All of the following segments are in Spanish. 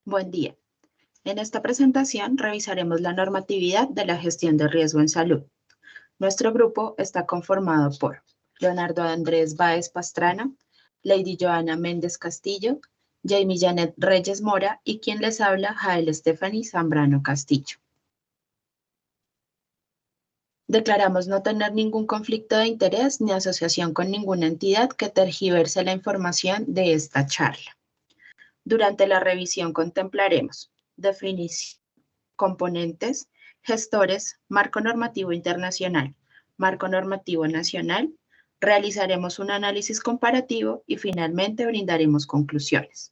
Buen día. En esta presentación revisaremos la normatividad de la gestión de riesgo en salud. Nuestro grupo está conformado por Leonardo Andrés Báez Pastrana, Lady Joana Méndez Castillo, Jamie Janet Reyes Mora y quien les habla, Jael Stephanie Zambrano Castillo. Declaramos no tener ningún conflicto de interés ni asociación con ninguna entidad que tergiverse la información de esta charla. Durante la revisión contemplaremos definición, componentes, gestores, marco normativo internacional, marco normativo nacional, realizaremos un análisis comparativo y finalmente brindaremos conclusiones.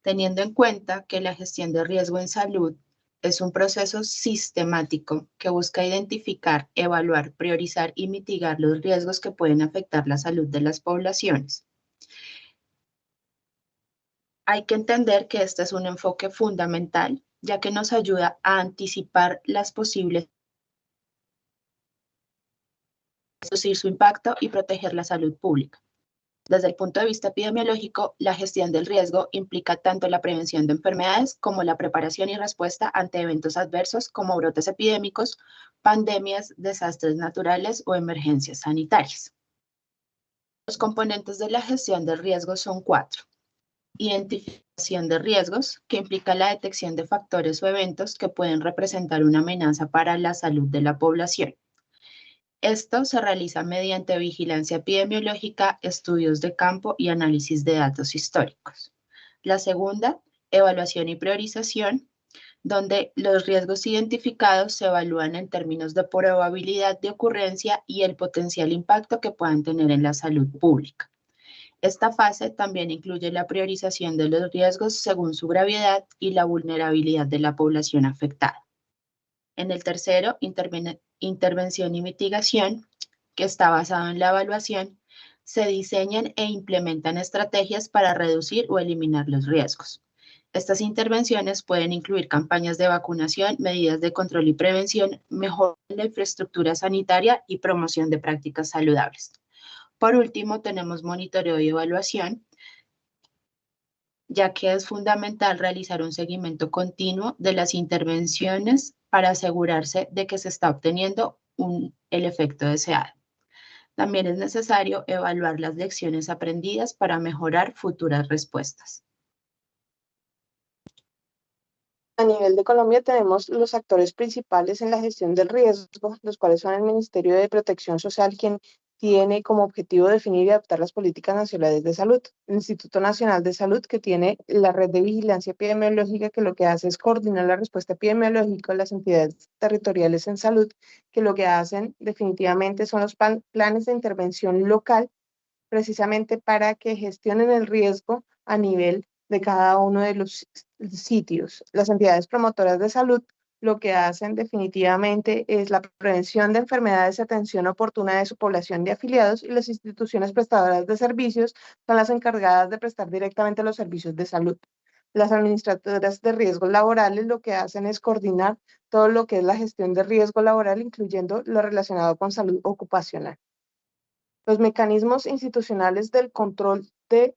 Teniendo en cuenta que la gestión de riesgo en salud es un proceso sistemático que busca identificar, evaluar, priorizar y mitigar los riesgos que pueden afectar la salud de las poblaciones. Hay que entender que este es un enfoque fundamental, ya que nos ayuda a anticipar las posibles, reducir su impacto y proteger la salud pública. Desde el punto de vista epidemiológico, la gestión del riesgo implica tanto la prevención de enfermedades como la preparación y respuesta ante eventos adversos como brotes epidémicos, pandemias, desastres naturales o emergencias sanitarias. Los componentes de la gestión del riesgo son 4. Identificación de riesgos, que implica la detección de factores o eventos que pueden representar una amenaza para la salud de la población. Esto se realiza mediante vigilancia epidemiológica, estudios de campo y análisis de datos históricos. La segunda, evaluación y priorización, donde los riesgos identificados se evalúan en términos de probabilidad de ocurrencia y el potencial impacto que puedan tener en la salud pública. Esta fase también incluye la priorización de los riesgos según su gravedad y la vulnerabilidad de la población afectada. En el tercero, intervención y mitigación, que está basado en la evaluación, se diseñan e implementan estrategias para reducir o eliminar los riesgos. Estas intervenciones pueden incluir campañas de vacunación, medidas de control y prevención, mejora de la infraestructura sanitaria y promoción de prácticas saludables. Por último, tenemos monitoreo y evaluación, ya que es fundamental realizar un seguimiento continuo de las intervenciones para asegurarse de que se está obteniendo el efecto deseado. También es necesario evaluar las lecciones aprendidas para mejorar futuras respuestas. A nivel de Colombia tenemos los actores principales en la gestión del riesgo, los cuales son el Ministerio de Protección Social, quien tiene como objetivo definir y adaptar las políticas nacionales de salud. El Instituto Nacional de Salud, que tiene la red de vigilancia epidemiológica, que lo que hace es coordinar la respuesta epidemiológica. Las entidades territoriales en salud, que lo que hacen definitivamente son los planes de intervención local, precisamente para que gestionen el riesgo a nivel de cada uno de los sitios. Las entidades promotoras de salud lo que hacen definitivamente es la prevención de enfermedades y atención oportuna de su población de afiliados, y las instituciones prestadoras de servicios son las encargadas de prestar directamente los servicios de salud. Las administradoras de riesgos laborales lo que hacen es coordinar todo lo que es la gestión de riesgo laboral, incluyendo lo relacionado con salud ocupacional. Los mecanismos institucionales del control de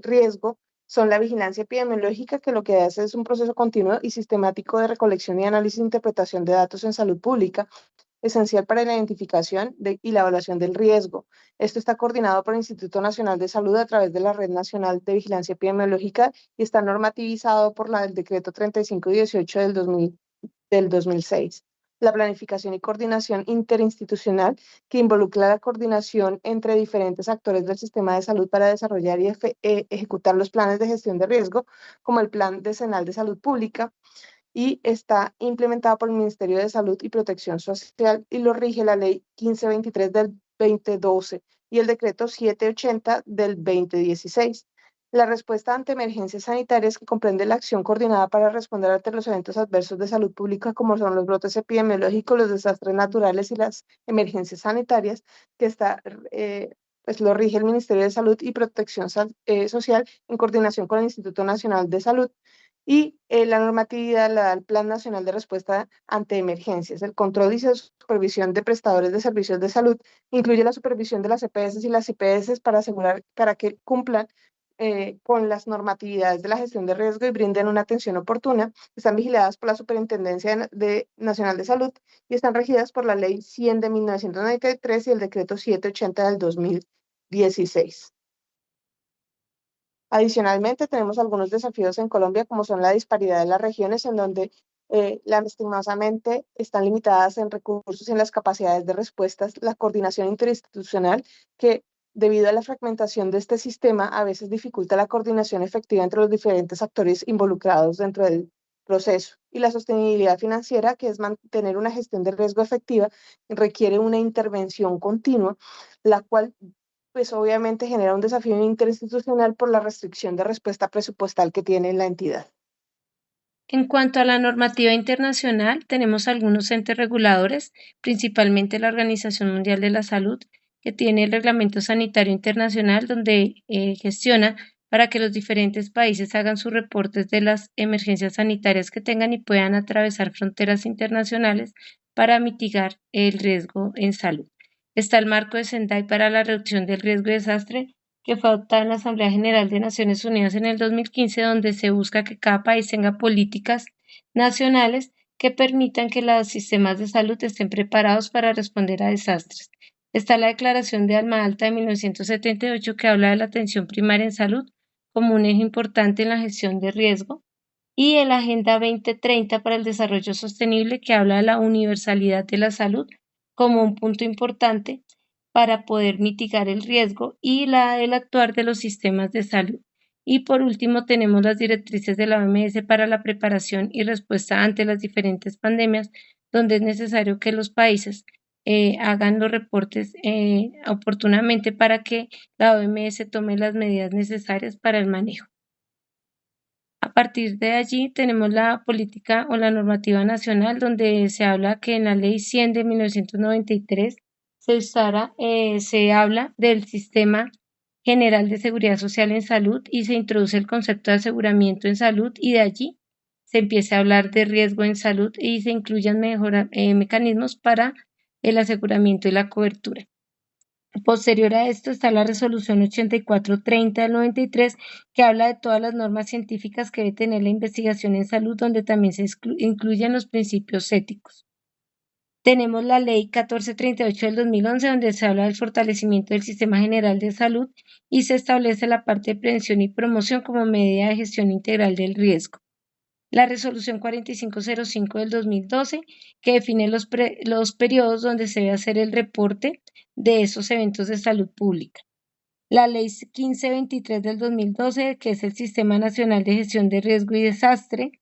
riesgo son la vigilancia epidemiológica, que lo que hace es un proceso continuo y sistemático de recolección y análisis e interpretación de datos en salud pública, esencial para la identificación y la evaluación del riesgo. Esto está coordinado por el Instituto Nacional de Salud a través de la Red Nacional de Vigilancia Epidemiológica y está normativizado por el Decreto 3518 del 2006. La planificación y coordinación interinstitucional, que involucra la coordinación entre diferentes actores del sistema de salud para desarrollar y ejecutar los planes de gestión de riesgo, como el Plan Decenal de Salud Pública, y está implementado por el Ministerio de Salud y Protección Social y lo rige la Ley 1523 del 2012 y el Decreto 780 del 2016. La respuesta ante emergencias sanitarias, que comprende la acción coordinada para responder ante los eventos adversos de salud pública, como son los brotes epidemiológicos, los desastres naturales y las emergencias sanitarias, que pues lo rige el Ministerio de Salud y Protección Social en coordinación con el Instituto Nacional de Salud. Y la normatividad la da el Plan Nacional de Respuesta ante Emergencias. El control y supervisión de prestadores de servicios de salud incluye la supervisión de las EPS y las IPS para asegurar que cumplan con las normatividades de la gestión de riesgo y brinden una atención oportuna. Están vigiladas por la Superintendencia Nacional de Salud y están regidas por la Ley 100 de 1993 y el Decreto 780 del 2016. Adicionalmente, tenemos algunos desafíos en Colombia, como son la disparidad de las regiones, en donde lastimosamente están limitadas en recursos y en las capacidades de respuestas, la coordinación interinstitucional, que debido a la fragmentación de este sistema, a veces dificulta la coordinación efectiva entre los diferentes actores involucrados dentro del proceso. Y la sostenibilidad financiera, que es mantener una gestión de riesgo efectiva, requiere una intervención continua, la cual pues obviamente genera un desafío interinstitucional por la restricción de respuesta presupuestal que tiene la entidad. En cuanto a la normativa internacional, tenemos algunos entes reguladores, principalmente la Organización Mundial de la Salud, que tiene el Reglamento Sanitario Internacional, donde gestiona para que los diferentes países hagan sus reportes de las emergencias sanitarias que tengan y puedan atravesar fronteras internacionales para mitigar el riesgo en salud. Está el marco de Sendai para la reducción del riesgo de desastre, que fue adoptada en la Asamblea General de Naciones Unidas en el 2015, donde se busca que cada país tenga políticas nacionales que permitan que los sistemas de salud estén preparados para responder a desastres. Está la Declaración de Alma Ata de 1978, que habla de la atención primaria en salud como un eje importante en la gestión de riesgo, y la Agenda 2030 para el Desarrollo Sostenible, que habla de la universalidad de la salud como un punto importante para poder mitigar el riesgo y el actuar de los sistemas de salud. Y por último, tenemos las directrices de la OMS para la preparación y respuesta ante las diferentes pandemias, donde es necesario que los países hagan los reportes oportunamente para que la OMS tome las medidas necesarias para el manejo. A partir de allí tenemos la política o la normativa nacional, donde se habla que en la Ley 100 de 1993 se habla del Sistema General de Seguridad Social en Salud y se introduce el concepto de aseguramiento en salud, y de allí se empieza a hablar de riesgo en salud y se incluyen mecanismos para el aseguramiento y la cobertura. Posterior a esto está la resolución 8430 del 93, que habla de todas las normas científicas que debe tener la investigación en salud, donde también se incluyen los principios éticos. Tenemos la ley 1438 del 2011, donde se habla del fortalecimiento del sistema general de salud y se establece la parte de prevención y promoción como medida de gestión integral del riesgo. La resolución 4505 del 2012, que define los periodos donde se debe hacer el reporte de esos eventos de salud pública. La ley 1523 del 2012, que es el Sistema Nacional de Gestión de Riesgo y Desastre.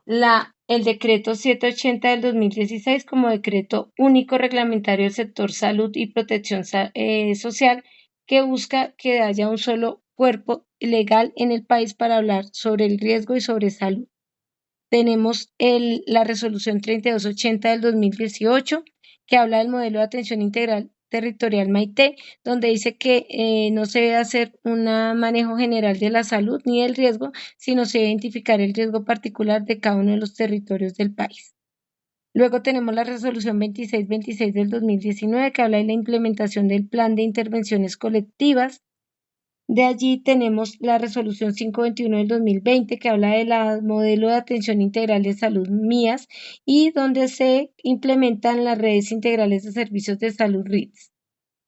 El decreto 780 del 2016 como decreto único reglamentario del sector salud y protección social, que busca que haya un solo cuerpo legal en el país para hablar sobre el riesgo y sobre salud. Tenemos la resolución 3280 del 2018, que habla del modelo de atención integral territorial Maite, donde dice que no se debe hacer un manejo general de la salud ni del riesgo, sino se debe identificar el riesgo particular de cada uno de los territorios del país. Luego tenemos la resolución 2626 del 2019, que habla de la implementación del plan de intervenciones colectivas. De allí tenemos la resolución 521 del 2020, que habla del modelo de atención integral de salud MIAS y donde se implementan las redes integrales de servicios de salud RITS.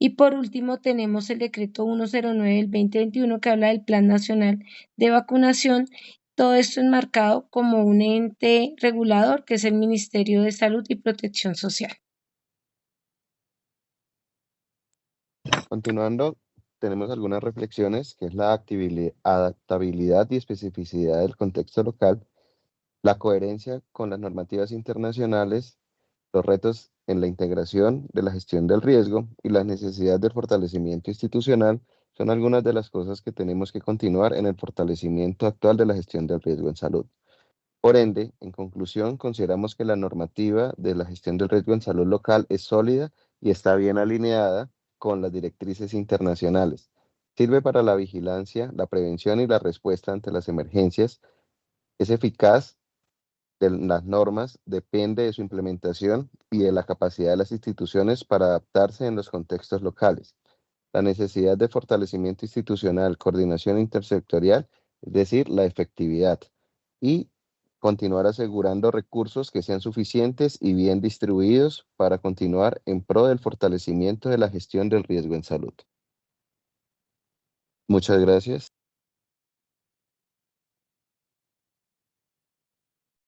Y por último tenemos el decreto 109 del 2021, que habla del Plan Nacional de Vacunación. Todo esto enmarcado como un ente regulador, que es el Ministerio de Salud y Protección Social. Continuando, tenemos algunas reflexiones, que es la adaptabilidad y especificidad del contexto local, la coherencia con las normativas internacionales, los retos en la integración de la gestión del riesgo y la necesidad del fortalecimiento institucional son algunas de las cosas que tenemos que continuar en el fortalecimiento actual de la gestión del riesgo en salud. Por ende, en conclusión, consideramos que la normativa de la gestión del riesgo en salud local es sólida y está bien alineada con las directrices internacionales. Sirve para la vigilancia, la prevención y la respuesta ante las emergencias. Es eficaz. De las normas depende de su implementación y de la capacidad de las instituciones para adaptarse en los contextos locales. la necesidad de fortalecimiento institucional, coordinación intersectorial, es decir, la efectividad, y continuar asegurando recursos que sean suficientes y bien distribuidos para continuar en pro del fortalecimiento de la gestión del riesgo en salud. Muchas gracias.